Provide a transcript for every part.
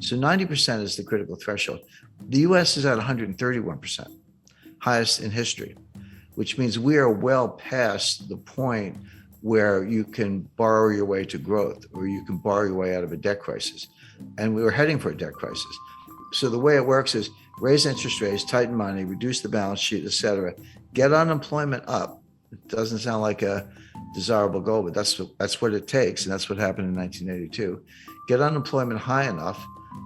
So 90% is the critical threshold. The US is at 131%, highest in history, which means we are well past the point where you can borrow your way to growth or you can borrow your way out of a debt crisis. And we were heading for a debt crisis. So the way it works is raise interest rates, tighten money, reduce the balance sheet, et cetera, get unemployment up. It doesn't sound like a desirable goal, but that's what it takes. And that's what happened in 1982. Get unemployment high enough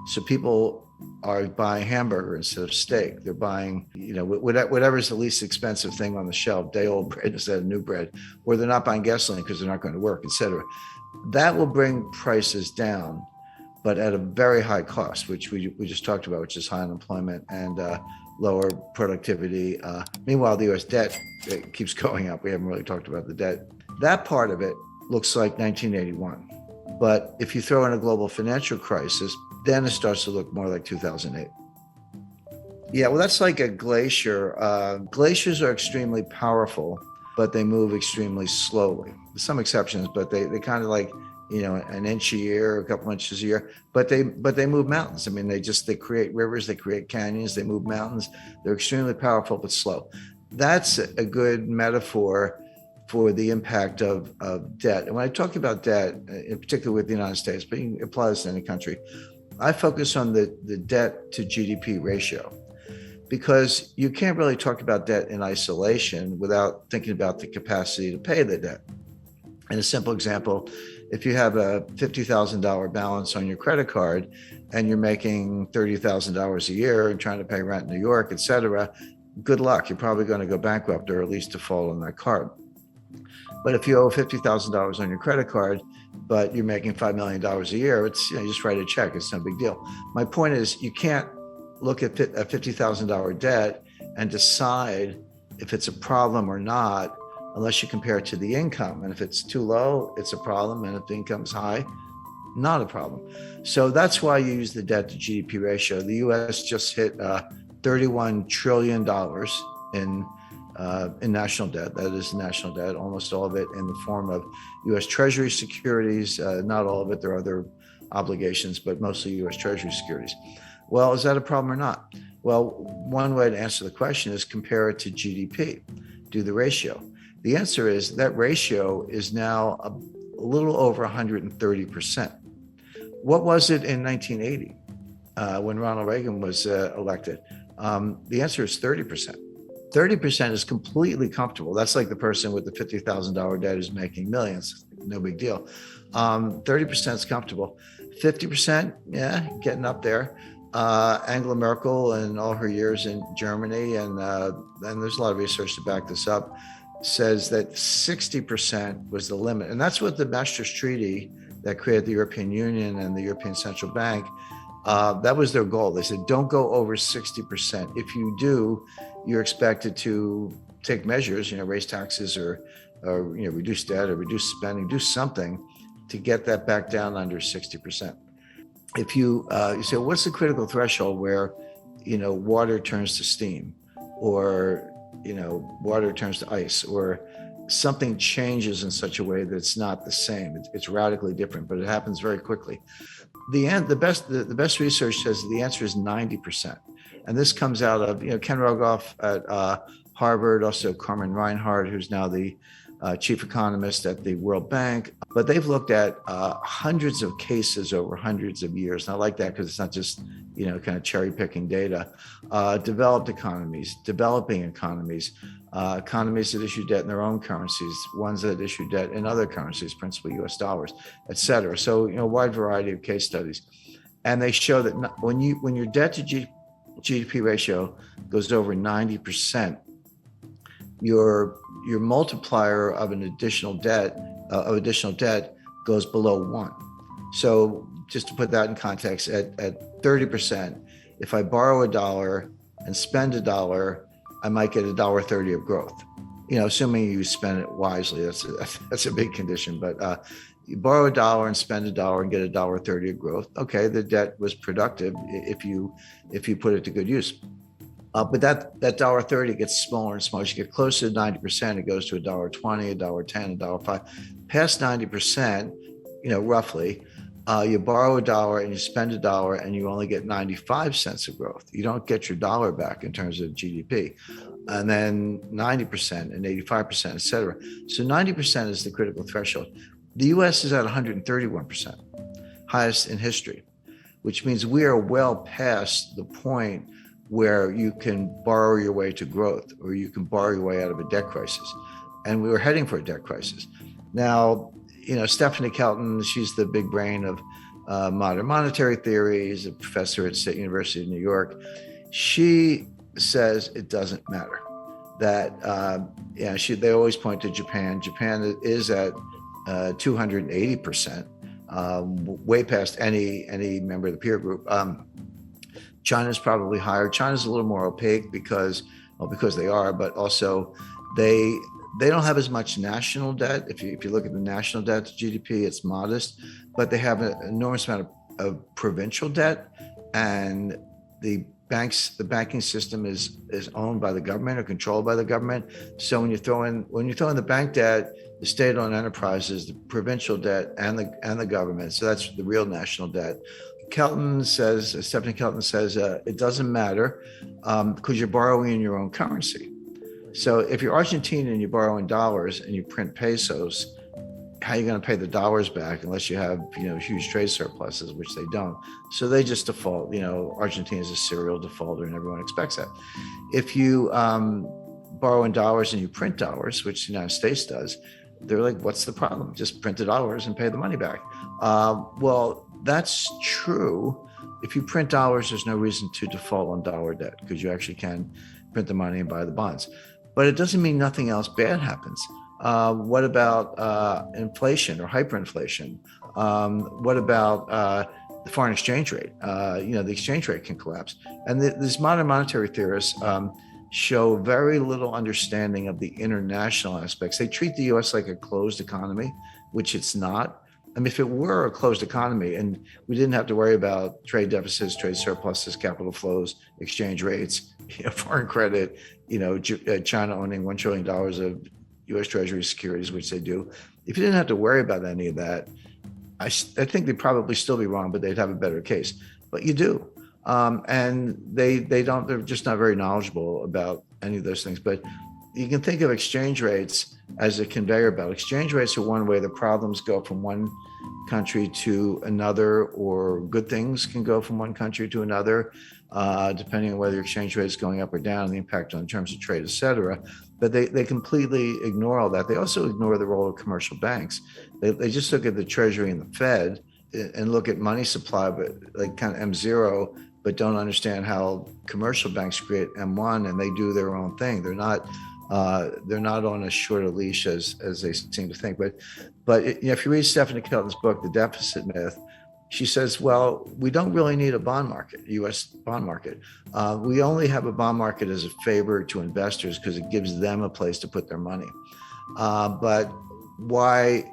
so people are buying hamburger instead of steak. They're buying, whatever's the least expensive thing on the shelf, day old bread instead of new bread, or they're not buying gasoline because they're not going to work, et cetera. That will bring prices down, but at a very high cost, which we just talked about, which is high unemployment and lower productivity. Meanwhile, the US debt keeps going up. We haven't really talked about the debt. That part of it looks like 1981. But if you throw in a global financial crisis, then it starts to look more like 2008. Yeah, well, that's like a glacier. Glaciers are extremely powerful, but they move extremely slowly. There's some exceptions, but they kind of like, an inch a year, a couple inches a year, but they move mountains. I mean, they create rivers, they create canyons, they move mountains. They're extremely powerful, but slow. That's a good metaphor for the impact of debt. And when I talk about debt, in particular with the United States, but you can apply this to any country, I focus on the debt to GDP ratio, because you can't really talk about debt in isolation without thinking about the capacity to pay the debt. And a simple example, if you have a $50,000 balance on your credit card and you're making $30,000 a year and trying to pay rent in New York, et cetera, good luck. You're probably going to go bankrupt or at least default on that card. But if you owe $50,000 on your credit card, but you're making $5 million a year, it's, you just write a check. It's no big deal. My point is, you can't look at a $50,000 debt and decide if it's a problem or not unless you compare it to the income. And if it's too low, it's a problem. And if the income's high, not a problem. So that's why you use the debt to GDP ratio. The US just hit $31 trillion in national debt. That is national debt, almost all of it in the form of US Treasury securities. Not all of it, there are other obligations, but mostly US Treasury securities. Well, is that a problem or not? Well, one way to answer the question is compare it to GDP, do the ratio. The answer is that ratio is now a little over 130%. What was it in 1980 when Ronald Reagan was elected? The answer is 30%. 30% is completely comfortable. That's like the person with the $50,000 debt who's making millions. No big deal. 30% is comfortable. 50%, yeah, getting up there. Angela Merkel and all her years in Germany, and there's a lot of research to back this up, says that 60% was the limit. And that's what the Maastricht Treaty that created the European Union and the European Central Bank, that was their goal. They said, don't go over 60%. If you do, you're expected to take measures, raise taxes or reduce debt or reduce spending, do something to get that back down under 60%. If you say, what's the critical threshold where, water turns to steam, or, water turns to ice, or something changes in such a way that it's not the same. It's radically different, but it happens very quickly. The best research says the answer is 90%. And this comes out of, Ken Rogoff at Harvard, also Carmen Reinhart, who's now the chief economist at the World Bank. But they've looked at hundreds of cases over hundreds of years. And I like that because it's not just, kind of cherry picking data. Developed economies, developing economies, economies that issue debt in their own currencies, ones that issue debt in other currencies, principally US dollars, et cetera. So, a wide variety of case studies. And they show that when your debt to GDP ratio goes over 90%, your multiplier of additional debt goes below 1. So just to put that in context, at 30%, if I borrow $1 and spend $1, I might get $1.30 of growth. Assuming you spend it wisely, that's a big condition. But you borrow $1 and spend $1 and get $1.30 of growth. Okay, the debt was productive if you put it to good use. But that $1.30 gets smaller and smaller. As you get closer to 90%, it goes to $1.20, $1.10, $1.05. Past 90%, roughly, You borrow a dollar and you spend a dollar and you only get 95 cents of growth. You don't get your dollar back in terms of GDP. And then 90% and 85%, et cetera. So 90% is the critical threshold. The US is at 131%, highest in history, which means we are well past the point where you can borrow your way to growth or you can borrow your way out of a debt crisis. And we were heading for a debt crisis. Now, Stephanie Kelton, she's the big brain of modern monetary theory. She's a professor at State University of New York. She says it doesn't matter. That they always point to Japan. Japan is at 280%, way past any member of the peer group. China's probably higher. China's a little more opaque because they are, but also they don't have as much national debt. If you look at the national debt to GDP, it's modest, but they have an enormous amount of provincial debt, and the banking system is owned by the government or controlled by the government. So when you throw in the bank debt, the state-owned enterprises, the provincial debt, and the government, so that's the real national debt. Stephanie Kelton says it doesn't matter because you're borrowing in your own currency. So if you're Argentine and you borrow in dollars and you print pesos, how are you going to pay the dollars back unless you have, huge trade surpluses, which they don't. So they just default. Argentina is a serial defaulter and everyone expects that. If you borrow in dollars and you print dollars, which the United States does, they're like, what's the problem? Just print the dollars and pay the money back. Well, that's true. If you print dollars, there's no reason to default on dollar debt because you actually can print the money and buy the bonds. But it doesn't mean nothing else bad happens. What about inflation or hyperinflation? What about the foreign exchange rate? The exchange rate can collapse. And these modern monetary theorists show very little understanding of the international aspects. They treat the US like a closed economy, which it's not. I mean, if it were a closed economy and we didn't have to worry about trade deficits, trade surpluses, capital flows, exchange rates, foreign credit, China owning $1 trillion of US Treasury securities, which they do. If you didn't have to worry about any of that, I think they'd probably still be wrong, but they'd have a better case. But you do. And they're just not very knowledgeable about any of those things. But you can think of exchange rates as a conveyor belt. Exchange rates are one way the problems go from one country to another, or good things can go from one country to another, depending on whether your exchange rate is going up or down, the impact on terms of trade, et cetera. But they completely ignore all that. They also ignore the role of commercial banks. They just look at the Treasury and the Fed and look at money supply, but like kind of M0, but don't understand how commercial banks create M1 and they do their own thing. They're not on as short a leash as they seem to think. But if you read Stephanie Kelton's book, The Deficit Myth, she says, well, we don't really need a bond market, U.S. bond market. We only have a bond market as a favor to investors because it gives them a place to put their money. But why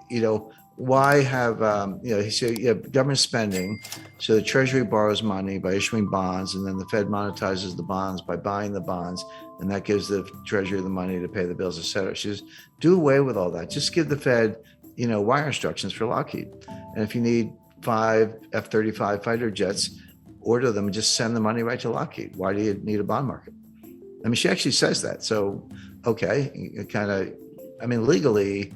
have, he said, you have government spending. So the Treasury borrows money by issuing bonds, and then the Fed monetizes the bonds by buying the bonds. And that gives the Treasury the money to pay the bills, et cetera. She says, do away with all that. Just give the Fed, wire instructions for Lockheed. And if you need 5 F-35 fighter jets, order them and just send the money right to Lockheed. Why do you need a bond market? I mean, she actually says that. So, okay, legally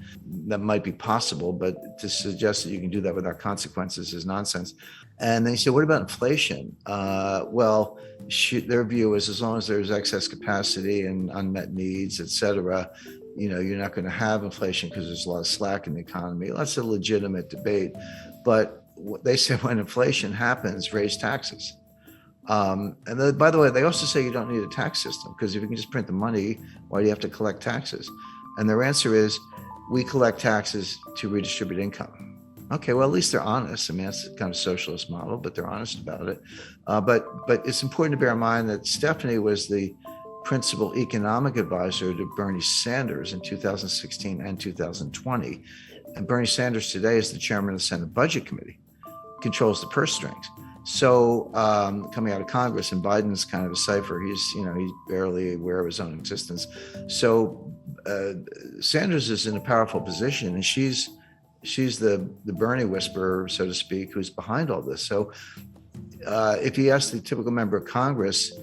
that might be possible, but to suggest that you can do that without consequences is nonsense. And then you say, what about inflation? Their view is as long as there's excess capacity and unmet needs, et cetera, you're not going to have inflation because there's a lot of slack in the economy. That's a legitimate debate. But they say when inflation happens, raise taxes. And then, by the way, they also say you don't need a tax system because if you can just print the money, why do you have to collect taxes? And their answer is, we collect taxes to redistribute income. Okay, well, at least they're honest. I mean, that's kind of socialist model, but they're honest about it. But it's important to bear in mind that Stephanie was the principal economic advisor to Bernie Sanders in 2016 and 2020. And Bernie Sanders today is the chairman of the Senate Budget Committee, controls the purse strings. So coming out of Congress, and Biden's kind of a cipher. He's barely aware of his own existence. So Sanders is in a powerful position, and she's she's the Bernie whisperer, so to speak, who's behind all this. So if you ask the typical member of Congress,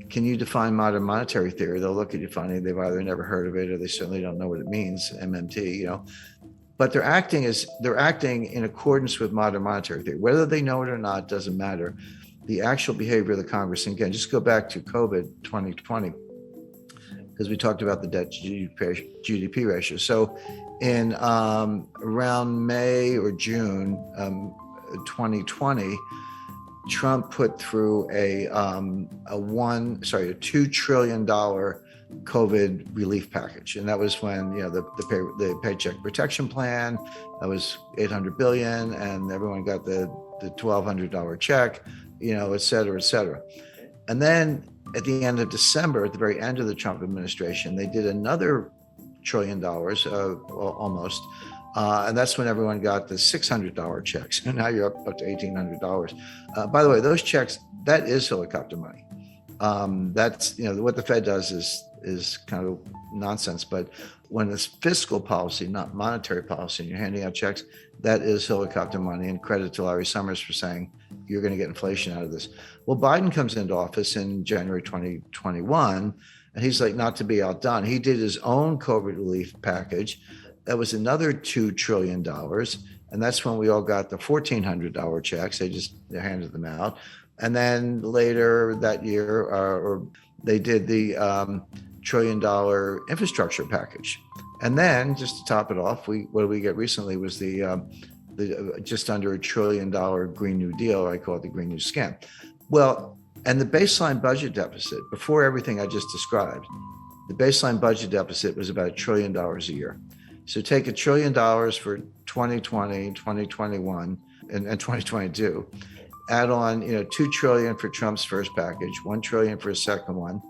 can you define modern monetary theory? They'll look at you funny. They've either never heard of it or they certainly don't know what it means, MMT, But they're acting in accordance with modern monetary theory. Whether they know it or not doesn't matter. The actual behavior of the Congress, and again, just go back to COVID 2020, because we talked about the debt to GDP ratio. So in around May or June 2020, Trump put through a $2 trillion COVID relief package, and that was when the Paycheck Protection Plan, that was $800 billion, and everyone got the $1,200 check, et cetera, et cetera. And then at the end of December, at the very end of the Trump administration, they did another $1 trillion, almost. And that's when everyone got the $600 checks. And now you're up to $1,800. By the way, those checks, that is helicopter money. That's, what the Fed does is kind of nonsense. But when it's fiscal policy, not monetary policy, and you're handing out checks, that is helicopter money. And credit to Larry Summers for saying, you're going to get inflation out of this. Well, Biden comes into office in January 2021, and he's like, not to be outdone, he did his own COVID relief package. That was another $2 trillion. And that's when we all got the $1,400 checks. They handed them out. And then later that year, or they did the $1 trillion infrastructure package. And then just to top it off, what did we get recently was the just under $1 trillion Green New Deal. I call it the Green New Scam. Well, and the baseline budget deficit, before everything I just described, the baseline budget deficit was about $1 trillion a year. So take $1 trillion for 2020, 2021, and 2022. Add on, $2 trillion for Trump's first package, $1 trillion for his second one,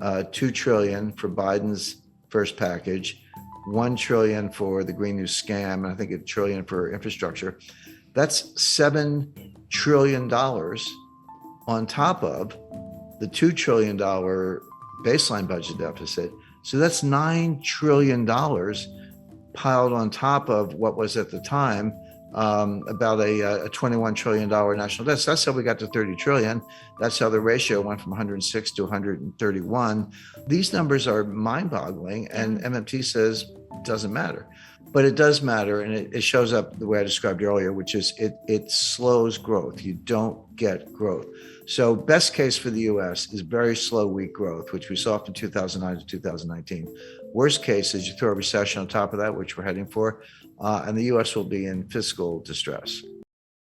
$2 trillion for Biden's first package, $1 trillion for the Green New Scam, and I think $1 trillion for infrastructure. That's $7 trillion on top of the $2 trillion baseline budget deficit. So that's $9 trillion piled on top of what was at the time about a $21 trillion national debt. So that's how we got to 30 trillion. That's how the ratio went from 106 to 131. These numbers are mind-boggling, and MMT says it doesn't matter. But it does matter, and it shows up the way I described earlier, which is it slows growth. You don't get growth. So best case for the U.S. is very slow, weak growth, which we saw from 2009 to 2019. Worst case is you throw a recession on top of that, which we're heading for, and the U.S. will be in fiscal distress.